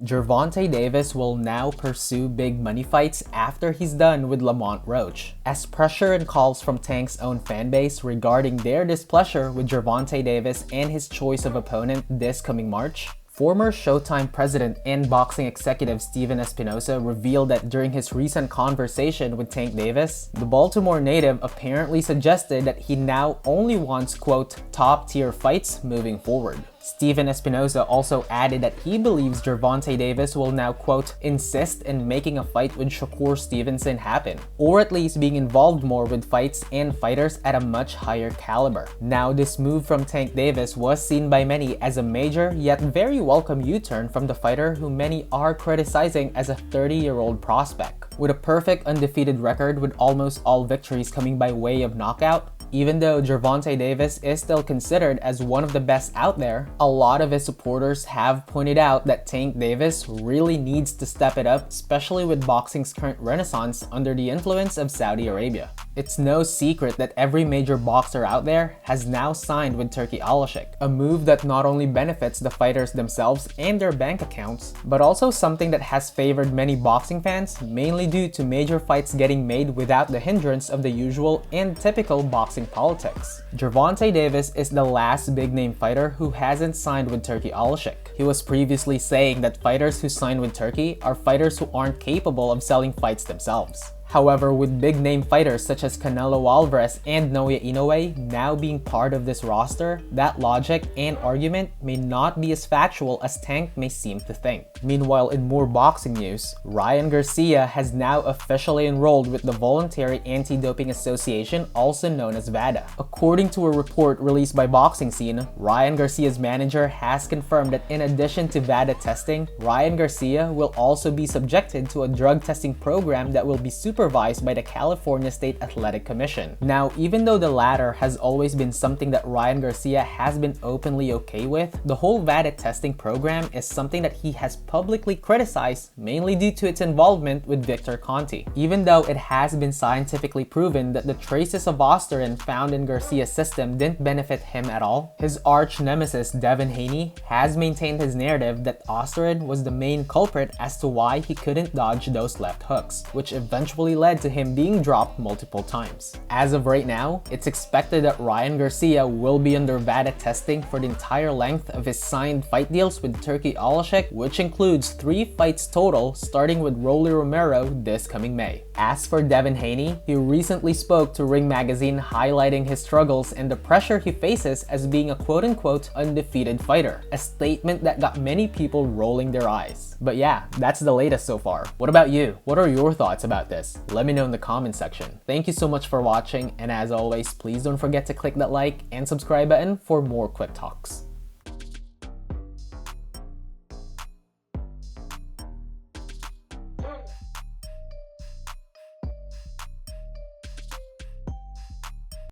Gervonta Davis will now pursue big money fights after he's done with Lamont Roach, as pressure and calls from Tank's own fanbase regarding their displeasure with Gervonta Davis and his choice of opponent this coming March. Former Showtime president and boxing executive Steven Espinosa revealed that during his recent conversation with Tank Davis, the Baltimore native apparently suggested that he now only wants, quote, top-tier fights moving forward. Steven Espinosa also added that he believes Gervonta Davis will now, quote, insist in making a fight with Shakur Stevenson happen, or at least being involved more with fights and fighters at a much higher caliber. Now, this move from Tank Davis was seen by many as a major yet very welcome U-turn from the fighter who many are criticizing as a 30-year-old prospect. With a perfect undefeated record with almost all victories coming by way of knockout, even though Gervonta Davis is still considered as one of the best out there, a lot of his supporters have pointed out that Tank Davis really needs to step it up, especially with boxing's current renaissance under the influence of Saudi Arabia. It's no secret that every major boxer out there has now signed with Turki Alashik, a move that not only benefits the fighters themselves and their bank accounts, but also something that has favored many boxing fans, mainly due to major fights getting made without the hindrance of the usual and typical boxing politics. Gervonta Davis is the last big-name fighter who hasn't signed with Turki Alashik. He was previously saying that fighters who sign with Turki are fighters who aren't capable of selling fights themselves. However, with big-name fighters such as Canelo Alvarez and Naoya Inoue now being part of this roster, that logic and argument may not be as factual as Tank may seem to think. Meanwhile, in more boxing news, Ryan Garcia has now officially enrolled with the Voluntary Anti-Doping Association, also known as VADA. According to a report released by Boxing Scene, Ryan Garcia's manager has confirmed that in addition to VADA testing, Ryan Garcia will also be subjected to a drug testing program that will be supervised by the California State Athletic Commission. Now, even though the latter has always been something that Ryan Garcia has been openly okay with, the whole VADA testing program is something that he has publicly criticized, mainly due to its involvement with Victor Conti. Even though it has been scientifically proven that the traces of Osterin found in Garcia's system didn't benefit him at all, his arch nemesis Devin Haney has maintained his narrative that Osterin was the main culprit as to why he couldn't dodge those left hooks, which eventually led to him being dropped multiple times. As of right now, it's expected that Ryan Garcia will be under VADA testing for the entire length of his signed fight deals with Turki Alashik, which includes 3 fights total, starting with Rolly Romero this coming May. As for Devin Haney, he recently spoke to Ring Magazine highlighting his struggles and the pressure he faces as being a quote-unquote undefeated fighter, a statement that got many people rolling their eyes. But yeah, that's the latest so far. What about you? What are your thoughts about this? Let me know in the comment section. Thank you so much for watching, and as always, please don't forget to click that like and subscribe button for more quick talks.